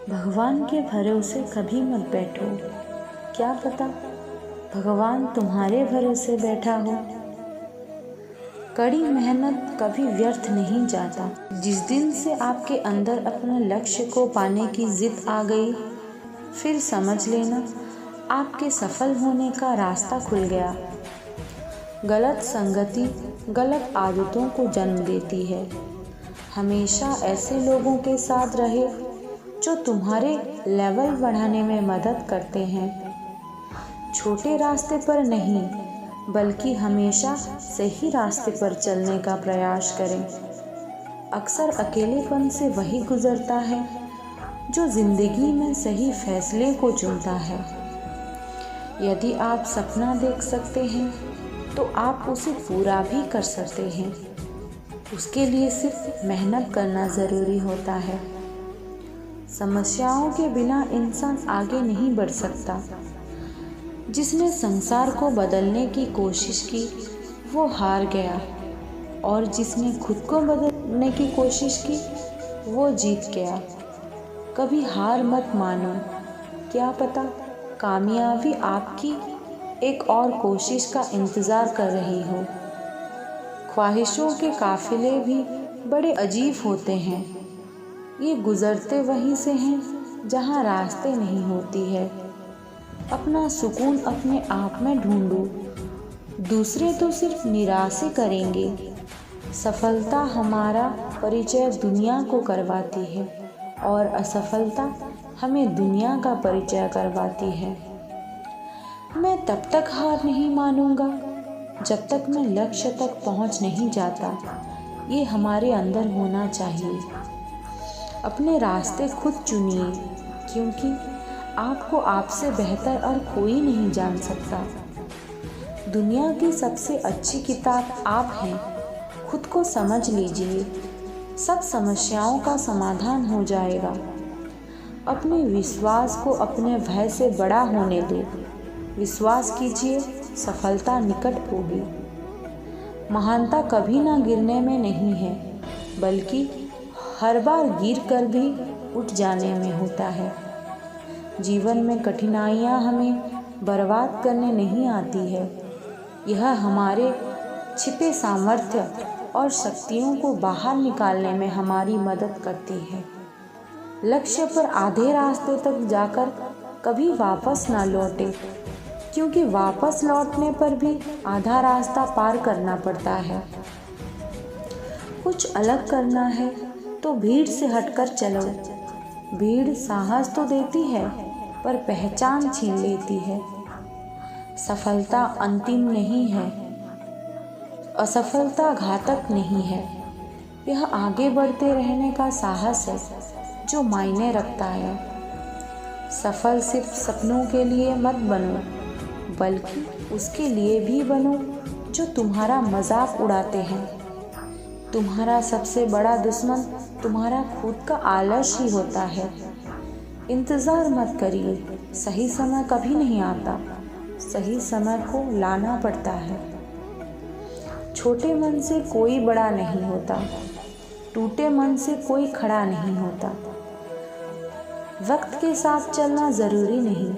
भगवान के भरोसे कभी मत बैठो, क्या पता भगवान तुम्हारे भरोसे बैठा हो। कड़ी मेहनत कभी व्यर्थ नहीं जाता। जिस दिन से आपके अंदर अपने लक्ष्य को पाने की जिद आ गई, फिर समझ लेना आपके सफल होने का रास्ता खुल गया। गलत संगति गलत आदतों को जन्म देती है। हमेशा ऐसे लोगों के साथ रहे जो तुम्हारे लेवल बढ़ाने में मदद करते हैं। छोटे रास्ते पर नहीं, बल्कि हमेशा सही रास्ते पर चलने का प्रयास करें। अक्सर अकेलेपन से वही गुजरता है जो जिंदगी में सही फैसले को चुनता है। यदि आप सपना देख सकते हैं तो आप उसे पूरा भी कर सकते हैं। उसके लिए सिर्फ मेहनत करना ज़रूरी होता है। समस्याओं के बिना इंसान आगे नहीं बढ़ सकता। जिसने संसार को बदलने की कोशिश की वो हार गया, और जिसने खुद को बदलने की कोशिश की वो जीत गया। कभी हार मत मानो, क्या पता कामयाबी आपकी एक और कोशिश का इंतज़ार कर रही हो। ख्वाहिशों के काफिले भी बड़े अजीब होते हैं। ये गुजरते वहीं से हैं जहाँ रास्ते नहीं होती है। अपना सुकून अपने आप में ढूंढो, दूसरे तो सिर्फ निराश करेंगे। सफलता हमारा परिचय दुनिया को करवाती है और असफलता हमें दुनिया का परिचय करवाती है। मैं तब तक हार नहीं मानूंगा जब तक मैं लक्ष्य तक पहुंच नहीं जाता। ये हमारे अंदर होना चाहिए। अपने रास्ते खुद चुनिए, क्योंकि आपको आपसे बेहतर और कोई नहीं जान सकता। दुनिया की सबसे अच्छी किताब आप हैं। खुद को समझ लीजिए, सब समस्याओं का समाधान हो जाएगा। अपने विश्वास को अपने भय से बड़ा होने दो। विश्वास कीजिए, सफलता निकट होगी। महानता कभी ना गिरने में नहीं है, बल्कि हर बार गिर कर भी उठ जाने में होता है। जीवन में कठिनाइयाँ हमें बर्बाद करने नहीं आती है, यह हमारे छिपे सामर्थ्य और शक्तियों को बाहर निकालने में हमारी मदद करती है। लक्ष्य पर आधे रास्ते तक जाकर कभी वापस ना लौटे, क्योंकि वापस लौटने पर भी आधा रास्ता पार करना पड़ता है। कुछ अलग करना है तो भीड़ से हटकर चलो। भीड़ साहस तो देती है पर पहचान छीन लेती है। सफलता अंतिम नहीं है, असफलता घातक नहीं है। यह आगे बढ़ते रहने का साहस है जो मायने रखता है। सफल सिर्फ सपनों के लिए मत बनो, बल्कि उसके लिए भी बनो जो तुम्हारा मजाक उड़ाते हैं। तुम्हारा सबसे बड़ा दुश्मन तुम्हारा खुद का आलस ही होता है। इंतज़ार मत करिए, सही समय कभी नहीं आता, सही समय को लाना पड़ता है। छोटे मन से कोई बड़ा नहीं होता, टूटे मन से कोई खड़ा नहीं होता। वक्त के साथ चलना ज़रूरी नहीं,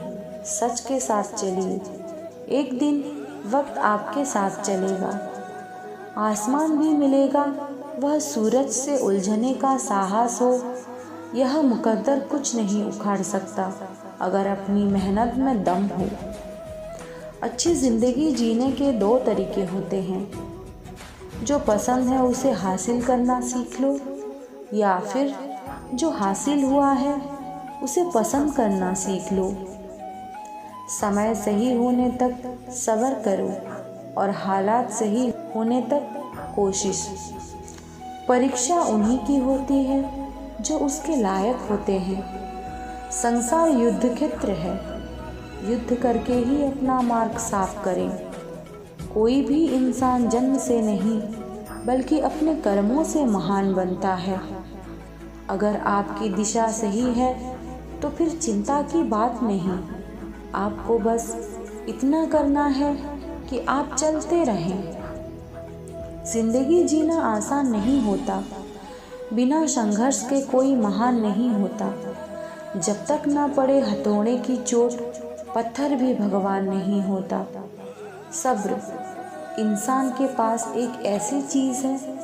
सच के साथ चलिए। एक दिन वक्त आपके साथ चलेगा। आसमान भी मिलेगा, वह सूरज से उलझने का साहस हो। यह मुकद्दर कुछ नहीं उखाड़ सकता अगर अपनी मेहनत में दम हो। अच्छी ज़िंदगी जीने के दो तरीके होते हैं। जो पसंद है उसे हासिल करना सीख लो, या फिर जो हासिल हुआ है उसे पसंद करना सीख लो। समय सही होने तक सब्र करो और हालात सही होने तक कोशिश। परीक्षा उन्हीं की होती है जो उसके लायक होते हैं। संसार युद्ध क्षेत्र है, युद्ध करके ही अपना मार्ग साफ करें। कोई भी इंसान जन्म से नहीं, बल्कि अपने कर्मों से महान बनता है। अगर आपकी दिशा सही है तो फिर चिंता की बात नहीं। आपको बस इतना करना है कि आप चलते रहें। जिंदगी जीना आसान नहीं होता, बिना संघर्ष के कोई महान नहीं होता। जब तक ना पड़े हथौड़े की चोट, पत्थर भी भगवान नहीं होता। सब्र इंसान के पास एक ऐसी चीज़ है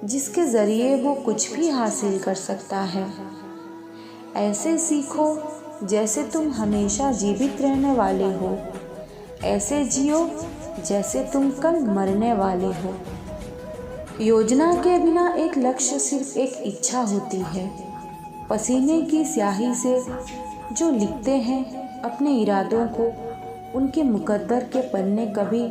जिसके ज़रिए वो कुछ भी हासिल कर सकता है। ऐसे सीखो जैसे तुम हमेशा जीवित रहने वाले हो, ऐसे जियो जैसे तुम कल मरने वाले हो। योजना के बिना एक लक्ष्य सिर्फ एक इच्छा होती है। पसीने की स्याही से जो लिखते हैं अपने इरादों को, उनके मुकद्दर के पन्ने कभी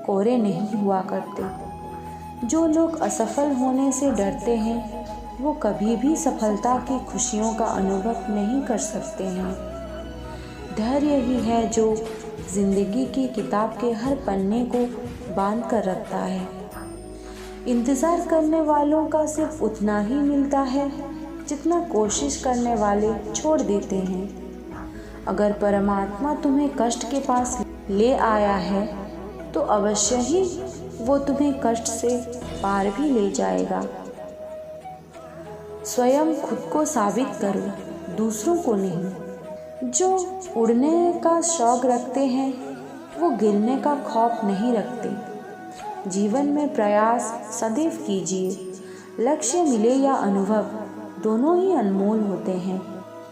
कोरे नहीं हुआ करते। जो लोग असफल होने से डरते हैं वो कभी भी सफलता की खुशियों का अनुभव नहीं कर सकते हैं। धैर्य ही है जो जिंदगी की किताब के हर पन्ने को बांध कर रखता है। इंतज़ार करने वालों का सिर्फ उतना ही मिलता है जितना कोशिश करने वाले छोड़ देते हैं। अगर परमात्मा तुम्हें कष्ट के पास ले आया है तो अवश्य ही वो तुम्हें कष्ट से पार भी ले जाएगा। स्वयं खुद को साबित करो, दूसरों को नहीं। जो उड़ने का शौक रखते हैं वो गिरने का खौफ नहीं रखते। जीवन में प्रयास सदैव कीजिए। लक्ष्य मिले या अनुभव, दोनों ही अनमोल होते हैं।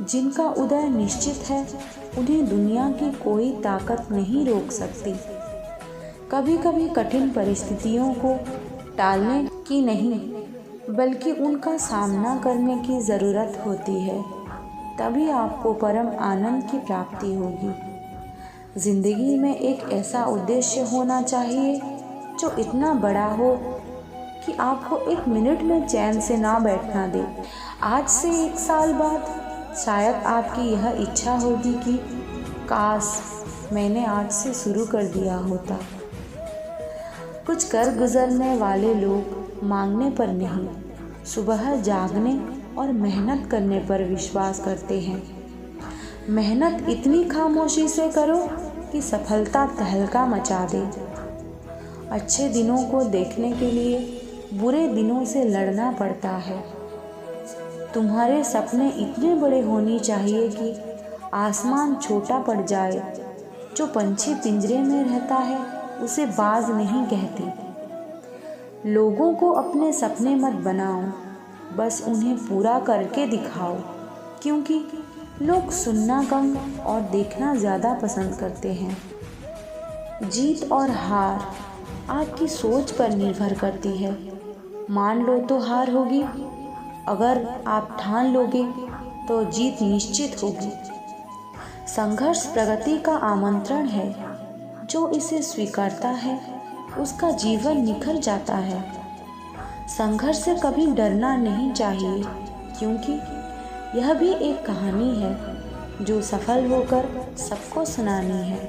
जिनका उदय निश्चित है उन्हें दुनिया की कोई ताकत नहीं रोक सकती। कभी कभी कठिन परिस्थितियों को टालने की नहीं बल्कि उनका सामना करने की ज़रूरत होती है, तभी आपको परम आनंद की प्राप्ति होगी। ज़िंदगी में एक ऐसा उद्देश्य होना चाहिए जो इतना बड़ा हो कि आपको एक मिनट में चैन से ना बैठना दे। आज से 1 साल बाद शायद आपकी यह इच्छा होगी कि काश मैंने आज से शुरू कर दिया होता। कुछ कर गुजरने वाले लोग मांगने पर नहीं, सुबह जागने और मेहनत करने पर विश्वास करते हैं। मेहनत इतनी खामोशी से करो कि सफलता तहलका मचा दे। अच्छे दिनों को देखने के लिए बुरे दिनों से लड़ना पड़ता है। तुम्हारे सपने इतने बड़े होने चाहिए कि आसमान छोटा पड़ जाए। जो पंछी पिंजरे में रहता है उसे बाज नहीं कहते। लोगों को अपने सपने मत बनाओ, बस उन्हें पूरा करके दिखाओ, क्योंकि लोग सुनना कम और देखना ज़्यादा पसंद करते हैं। जीत और हार आपकी सोच पर निर्भर करती है। मान लो तो हार होगी, अगर आप ठान लोगे तो जीत निश्चित होगी। संघर्ष प्रगति का आमंत्रण है। जो इसे स्वीकारता है उसका जीवन निखर जाता है। संघर्ष से कभी डरना नहीं चाहिए, क्योंकि यह भी एक कहानी है जो सफल होकर सबको सुनानी है।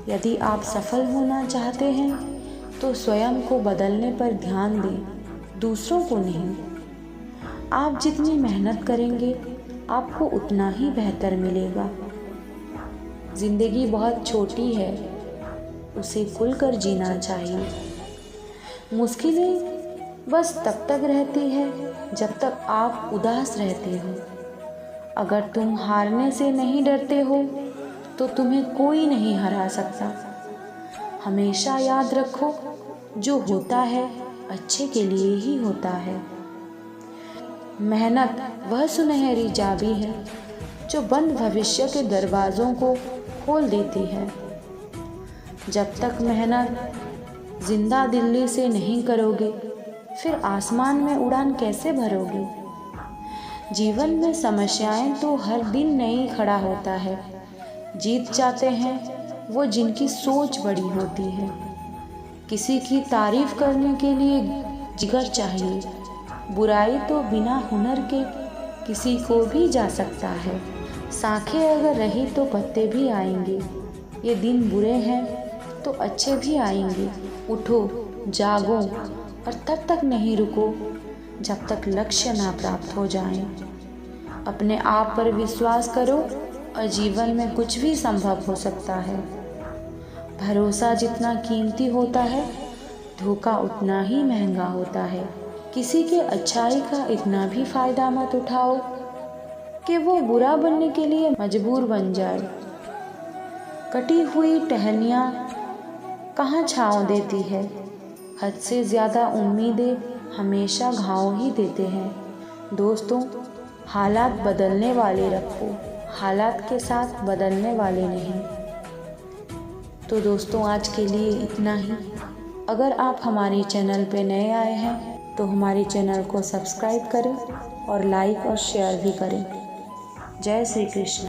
यदि आप सफल होना चाहते हैं तो स्वयं को बदलने पर ध्यान दें, दूसरों को नहीं। आप जितनी मेहनत करेंगे आपको उतना ही बेहतर मिलेगा। जिंदगी बहुत छोटी है, उसे खुलकर जीना चाहिए। मुश्किलें बस तब तक रहती है जब तक आप उदास रहते हो। अगर तुम हारने से नहीं डरते हो तो तुम्हें कोई नहीं हरा सकता। हमेशा याद रखो, जो होता है अच्छे के लिए ही होता है। मेहनत वह सुनहरी चाबी है जो बंद भविष्य के दरवाज़ों को खोल देती है। जब तक मेहनत जिंदा दिल्ली से नहीं करोगे, फिर आसमान में उड़ान कैसे भरोगे। जीवन में समस्याएं तो हर दिन नई खड़ा होता है। जीत जाते हैं वो जिनकी सोच बड़ी होती है। किसी की तारीफ करने के लिए जिगर चाहिए। बुराई तो बिना हुनर के किसी को भी जा सकता है। शाखें अगर रही तो पत्ते भी आएंगे। ये दिन बुरे हैं तो अच्छे भी आएंगे। उठो, जागो और तब तक नहीं रुको जब तक लक्ष्य ना प्राप्त हो जाए। अपने आप पर विश्वास करो और जीवन में कुछ भी संभव हो सकता है। भरोसा जितना कीमती होता है, धोखा उतना ही महंगा होता है। किसी के अच्छाई का इतना भी फ़ायदा मत उठाओ कि वो बुरा बनने के लिए मजबूर बन जाए। कटी हुई टहनियाँ कहाँ छाँव देती है, हद से ज़्यादा उम्मीदें हमेशा घाव ही देते हैं। दोस्तों, हालात बदलने वाले रखो, हालात के साथ बदलने वाले नहीं। तो दोस्तों, आज के लिए इतना ही। अगर आप हमारे चैनल पे नए आए हैं तो हमारे चैनल को सब्सक्राइब करें और लाइक और शेयर भी करें। जय श्री कृष्ण।